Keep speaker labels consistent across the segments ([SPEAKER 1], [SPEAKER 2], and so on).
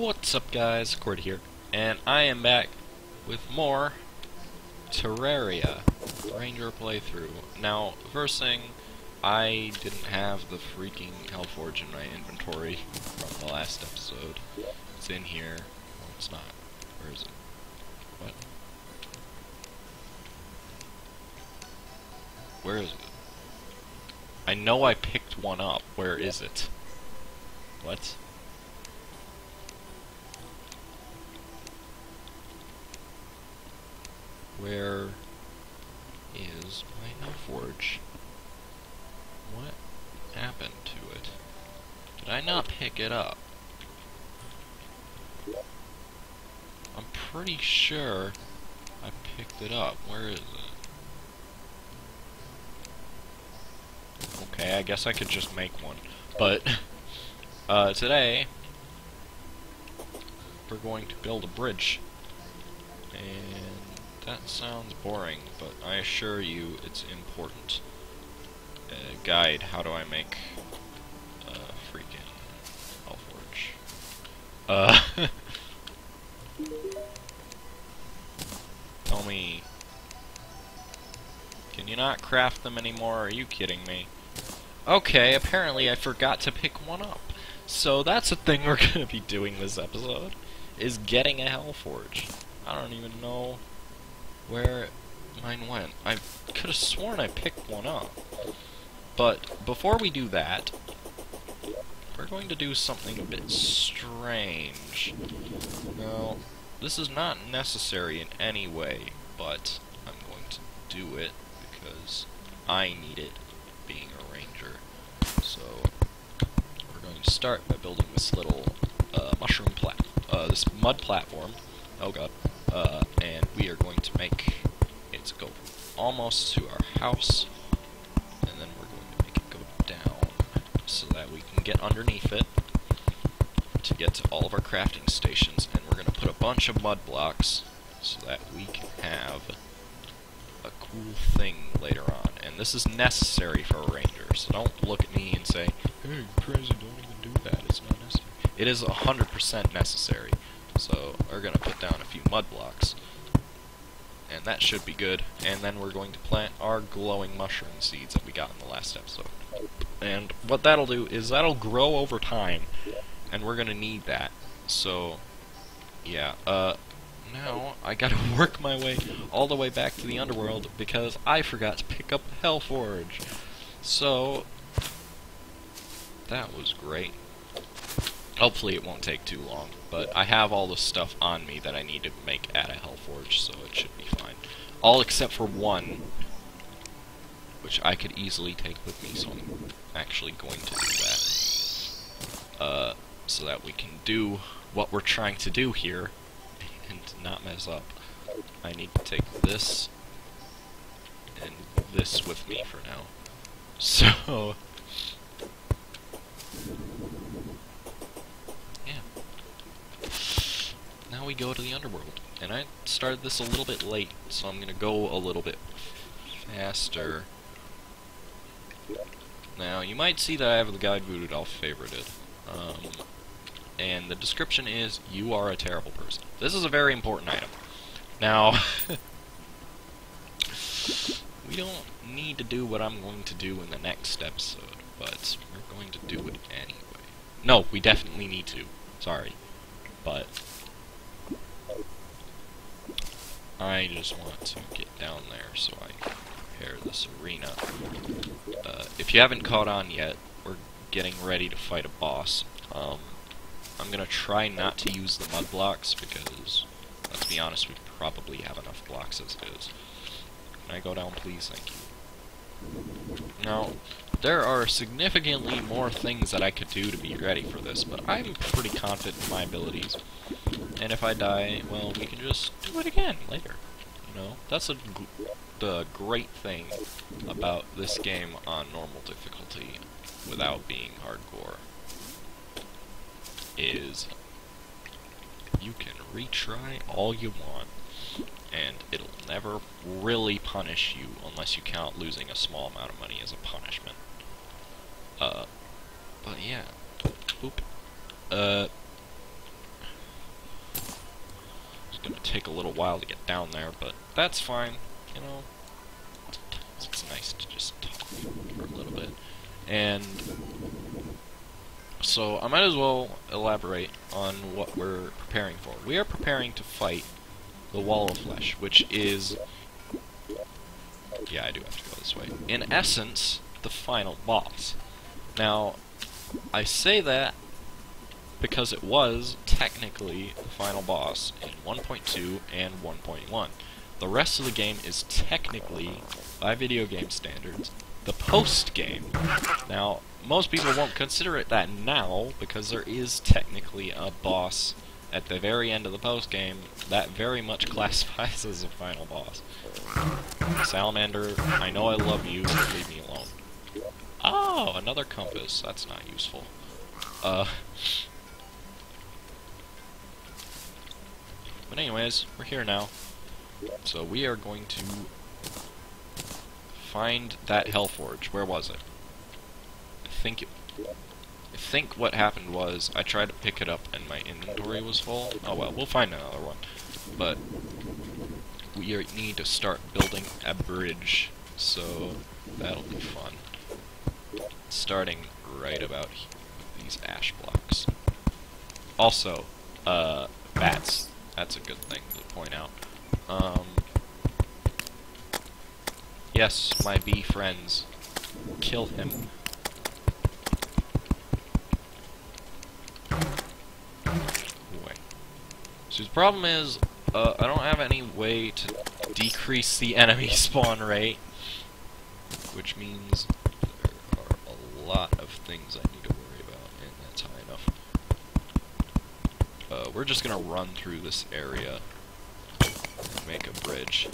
[SPEAKER 1] What's up guys, Cord here, and I am back with more Terraria Ranger playthrough. Now, first thing, I didn't have the freaking Hellforge in my inventory from the last episode. It's in here. Oh, it's not. Where is it? What? Where is it? I know I picked one up. Where is it? What? Where is my Hellforge? What happened to it? Did I not pick it up? I'm pretty sure I picked it up. Where is it? Okay, I guess I could just make one. But, today, we're going to build a bridge. And that sounds boring, but I assure you it's important. Guide, how do I make a freaking Hellforge? Tell me, can you not craft them anymore? Are you kidding me? Okay, apparently I forgot to pick one up. So that's a thing we're gonna be doing this episode, is getting a Hellforge. I don't even know where mine went. I could have sworn I picked one up. But before we do that, we're going to do something a bit strange. Now, this is not necessary in any way, but I'm going to do it because I need it, being a ranger. So, we're going to start by building this little this mud platform. Oh god. And we are going to make it go almost to our house, and then we're going to make it go down so that we can get underneath it to get to all of our crafting stations, and we're going to put a bunch of mud blocks so that we can have a cool thing later on. And this is necessary for a ranger, so don't look at me and say, hey, you're crazy, don't even do that, it's not necessary. It is 100% necessary. So we're going to put down a few mud blocks, and that should be good. And then we're going to plant our glowing mushroom seeds that we got in the last episode. And what that'll do is that'll grow over time, and we're going to need that. So, yeah, now I gotta work my way all the way back to the underworld because I forgot to pick up the Hellforge. So, that was great. Hopefully it won't take too long, but I have all the stuff on me that I need to make at a Hellforge, so it should be fine. All except for one, which I could easily take with me, so I'm actually going to do that. So that we can do what we're trying to do here, and not mess up. I need to take this, and this with me for now. So, now we go to the underworld, and I started this a little bit late, so I'm gonna go a little bit faster. Now, you might see that I have the guide booted all favorited, and the description is, you are a terrible person. This is a very important item. Now, we don't need to do what I'm going to do in the next episode, but we're going to do it anyway. No, we definitely need to. Sorry. But I just want to get down there so I can prepare this arena. If you haven't caught on yet, we're getting ready to fight a boss. I'm gonna try not to use the mud blocks because, let's be honest, we probably have enough blocks as it is. Can I go down, please? Thank you. Now, there are significantly more things that I could do to be ready for this, but I'm pretty confident in my abilities. And if I die, well, we can just do it again later. You know, that's the great thing about this game on normal difficulty, without being hardcore, is you can retry all you want, and it'll never really punish you unless you count losing a small amount of money as a punishment. But yeah. Boop. gonna take a little while to get down there, but that's fine. You know, sometimes it's nice to just talk for a little bit. And so I might as well elaborate on what we're preparing for. We are preparing to fight the Wall of Flesh, which is... yeah, I do have to go this way. In essence, the final boss. Now, I say that because it was technically the final boss in 1.2 and 1.1. The rest of the game is technically, by video game standards, the post-game. Now, most people won't consider it that now, because there is technically a boss at the very end of the post-game that very much classifies as a final boss. Salamander, I know I love you, but leave me alone. Oh, another compass. That's not useful. But anyways, we're here now. So we are going to find that Hellforge. Where was it? I think what happened was I tried to pick it up and my inventory was full. Oh well, we'll find another one. But we need to start building a bridge, so that'll be fun. Starting right about here with these ash blocks. Also, bats. That's a good thing to point out. Yes, my bee friends. Kill him. Wait. So the problem is, I don't have any way to decrease the enemy spawn rate, which means there are a lot of things I need to worry about, and that's high enough. We're just gonna run through this area and make a bridge.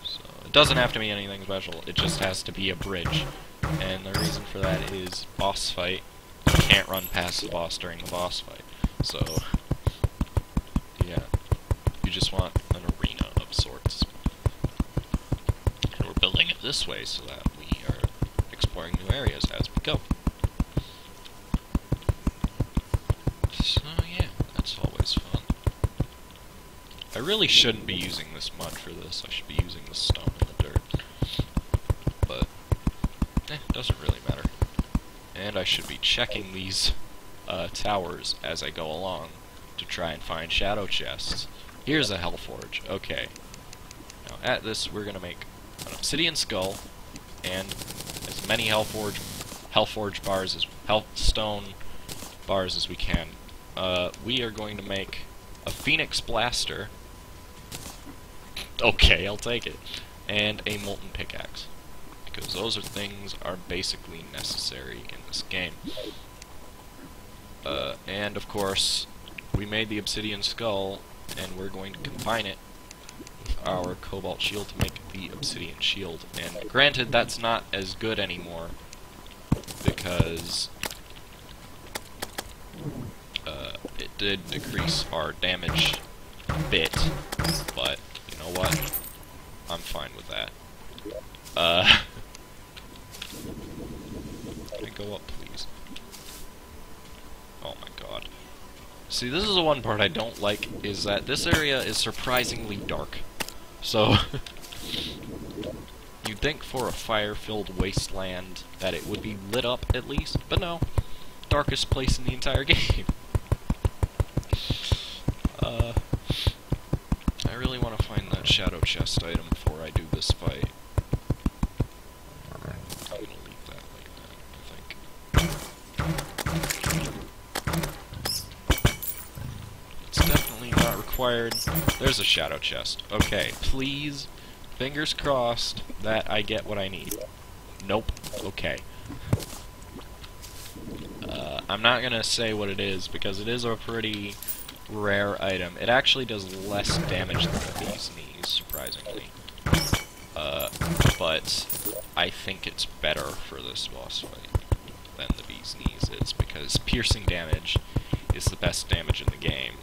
[SPEAKER 1] So it doesn't have to be anything special, it just has to be a bridge. And the reason for that is boss fight. You can't run past the boss during the boss fight. So, yeah. You just want an arena of sorts. And we're building it this way so that we are exploring new areas as we go. So, yeah, that's always fun. I really shouldn't be using this mud for this. I should be using the stone and the dirt. But, doesn't really matter. And I should be checking these towers as I go along to try and find shadow chests. Here's a Hellforge. Okay. Now at this we're gonna make an obsidian skull and as many Hellforge bars as Hellstone bars as we can. We are going to make a Phoenix Blaster. Okay, I'll take it. And a Molten Pickaxe. Because those are things are basically necessary in this game. And of course, we made the obsidian skull, and we're going to combine it with our cobalt shield to make the obsidian shield. And granted, that's not as good anymore, because it did decrease our damage a bit, but you know what? I'm fine with that. Can I go up, please? Oh my god. See, this is the one part I don't like, is that this area is surprisingly dark. So, you'd think for a fire-filled wasteland that it would be lit up at least, but no. Darkest place in the entire game. I really want to find that shadow chest item before I do this fight. I'm gonna leave that like that, I think. It's definitely not required. There's a shadow chest. Okay, please, fingers crossed that I get what I need. Nope. Okay. I'm not gonna say what it is, because it is a pretty rare item. It actually does less damage than the bee's knees, surprisingly. But I think it's better for this boss fight than the bee's knees is, because piercing damage is the best damage in the game,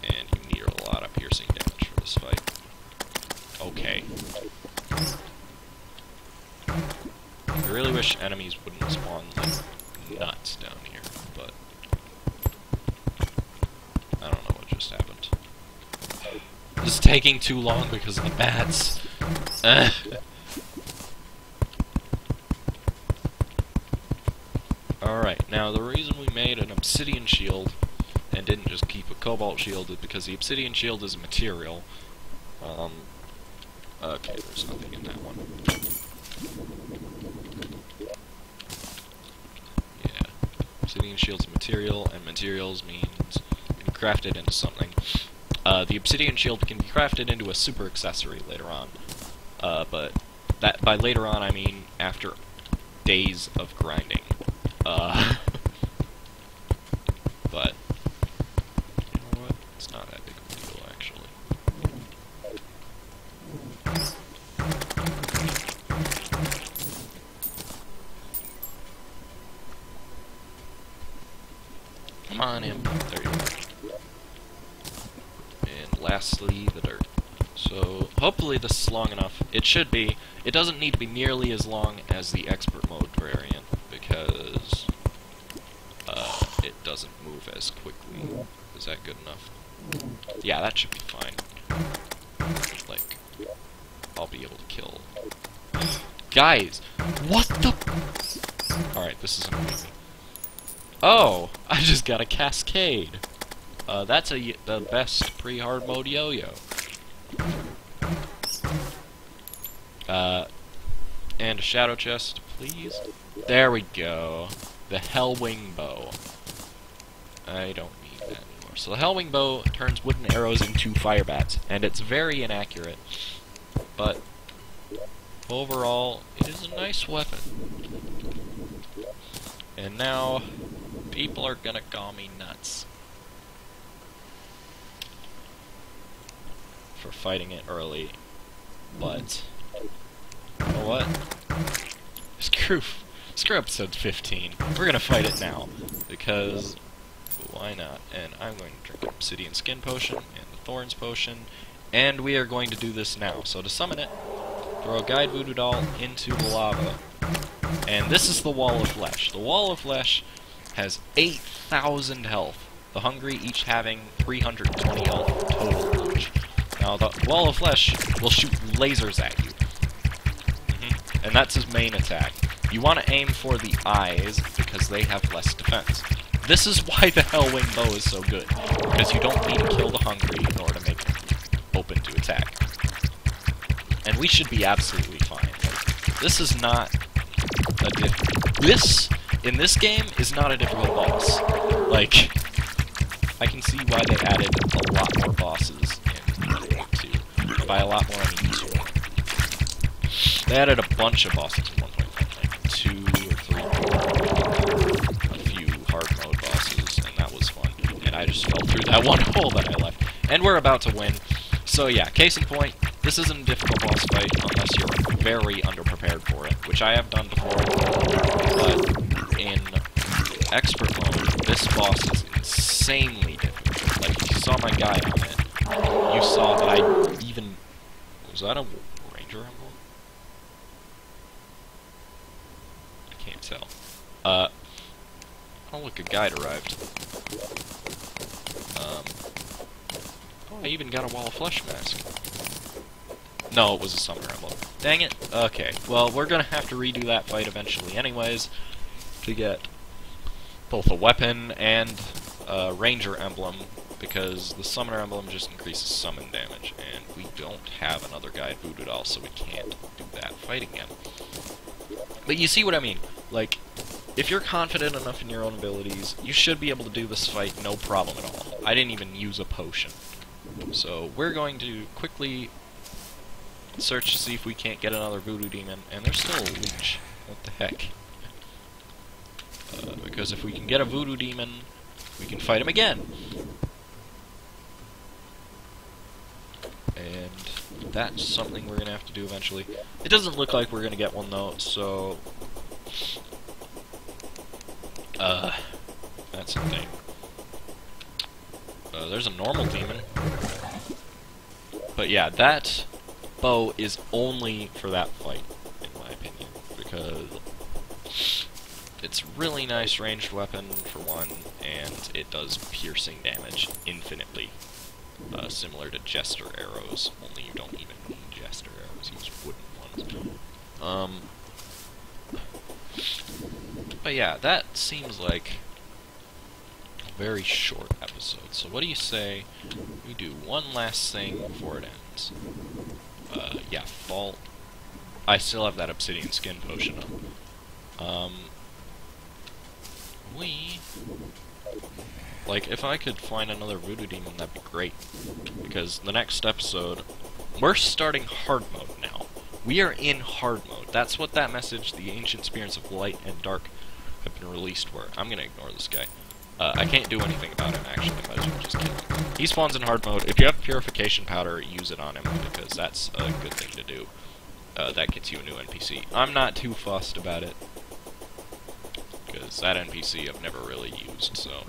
[SPEAKER 1] and you need a lot of piercing damage for this fight. Okay. I really wish enemies wouldn't spawn like nuts down here, but I don't know what just happened. This is taking too long because of the bats. Alright, now the reason we made an obsidian shield and didn't just keep a cobalt shield is because the obsidian shield is a material. Okay, there's nothing in that one. Yeah, obsidian shield's a material, and materials means you can craft it into something. The obsidian shield can be crafted into a super accessory later on. But that by later on I mean after days of grinding. But you know what? It's not that big of a deal, actually. Come on in. There you go. And lastly, the dirt. So, hopefully this is long enough. It should be. It doesn't need to be nearly as long as the expert mode variant, because it doesn't move as quickly. Is that good enough? Yeah, that should be fine. Like, I'll be able to kill. Guys! What the... Alright, this is annoying me. Oh! I just got a cascade! That's the best pre-hard mode yo-yo. And a shadow chest, please. There we go. The Hellwing bow. I don't need that anymore. So the Hellwing bow turns wooden arrows into fire bats, and it's very inaccurate. But overall, it is a nice weapon. And now, people are gonna call me nuts for fighting it early. But you know what? Screw episode 15. We're gonna fight it now, because why not? And I'm going to drink an obsidian skin potion and the thorns potion, and we are going to do this now. So to summon it, throw a guide voodoo doll into the lava, and this is the wall of flesh. The wall of flesh has 8,000 health. The hungry each having 320 health total each. Now the wall of flesh will shoot lasers at you. And that's his main attack. You want to aim for the eyes, because they have less defense. This is why the Hellwing bow is so good, because you don't need to kill the hungry in order to make them open to attack. And we should be absolutely fine. This is not a in this game, is not a difficult boss. Like, I can see why they added a lot more bosses in 1.2. By a lot more, I mean 2. They added a bunch of bosses in 1.1, like 2 or 3, a few hard mode bosses, and that was fun. And I just fell through that one hole that I left. And we're about to win. So yeah, case in point, this isn't a difficult boss fight unless you're very underprepared for it, which I have done before. But in expert mode, this boss is insanely difficult. Like, if you saw my guide on it, you saw that I even... Was that a ranger emblem? Can't tell. Oh look, a guide arrived. Oh, I even got a wall of flesh mask. No, it was a summoner emblem. Dang it. Okay, well, we're gonna have to redo that fight eventually anyways, to get both a weapon and a ranger emblem, because the summoner emblem just increases summon damage, and we don't have another guide voodoo doll, so we can't do that fight again. But you see what I mean. Like, if you're confident enough in your own abilities, you should be able to do this fight no problem at all. I didn't even use a potion. So we're going to quickly search to see if we can't get another voodoo demon, and there's still a leech. What the heck? Because if we can get a voodoo demon, we can fight him again. And that's something we're going to have to do eventually. It doesn't look like we're going to get one, though, so... that's the thing. There's a normal demon. But yeah, that bow is only for that fight, in my opinion, because it's really nice ranged weapon, for one, and it does piercing damage infinitely. similar to Jester arrows, only you don't even need Jester arrows, you use wooden ones. But yeah, that seems like a very short episode, so what do you say we do one last thing before it ends? Yeah, Vault. I still have that obsidian skin potion up. Like, if I could find another voodoo demon, that'd be great. Because the next episode, we're starting hard mode now. We are in hard mode. That's what that message, the ancient spirits of light and dark, have been released were. I'm gonna ignore this guy. I can't do anything about him, actually, but I'm just kidding. He spawns in hard mode. If you have purification powder, use it on him, because that's a good thing to do. That gets you a new NPC. I'm not too fussed about it, because that NPC I've never really used, so...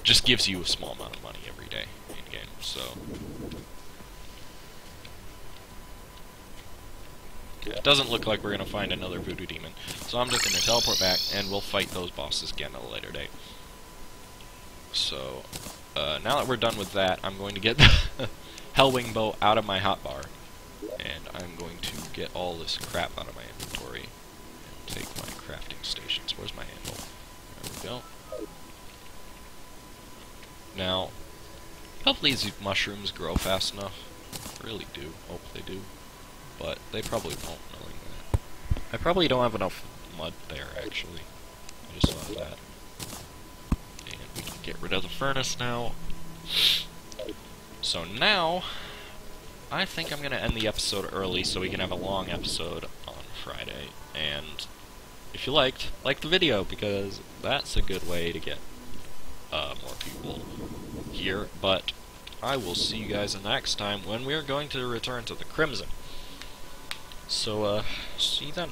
[SPEAKER 1] just gives you a small amount of money every day in-game, so... yeah, it doesn't look like we're gonna find another voodoo demon, so I'm just gonna teleport back, and we'll fight those bosses again at a later date. So, now that we're done with that, I'm going to get the Hellwing bow out of my hotbar, and I'm going to get all this crap out of my inventory, and take my crafting stations. Where's my handle? There we go. Now, hopefully these mushrooms grow fast enough. I really do hope they do, but they probably won't, knowing that. I probably don't have enough mud there, actually. I just thought of that. And we can get rid of the furnace now. So now, I think I'm going to end the episode early so we can have a long episode on Friday. And if you like the video, because that's a good way to get more people here. But I will see you guys next time when we are going to return to the Crimson. So, see you then.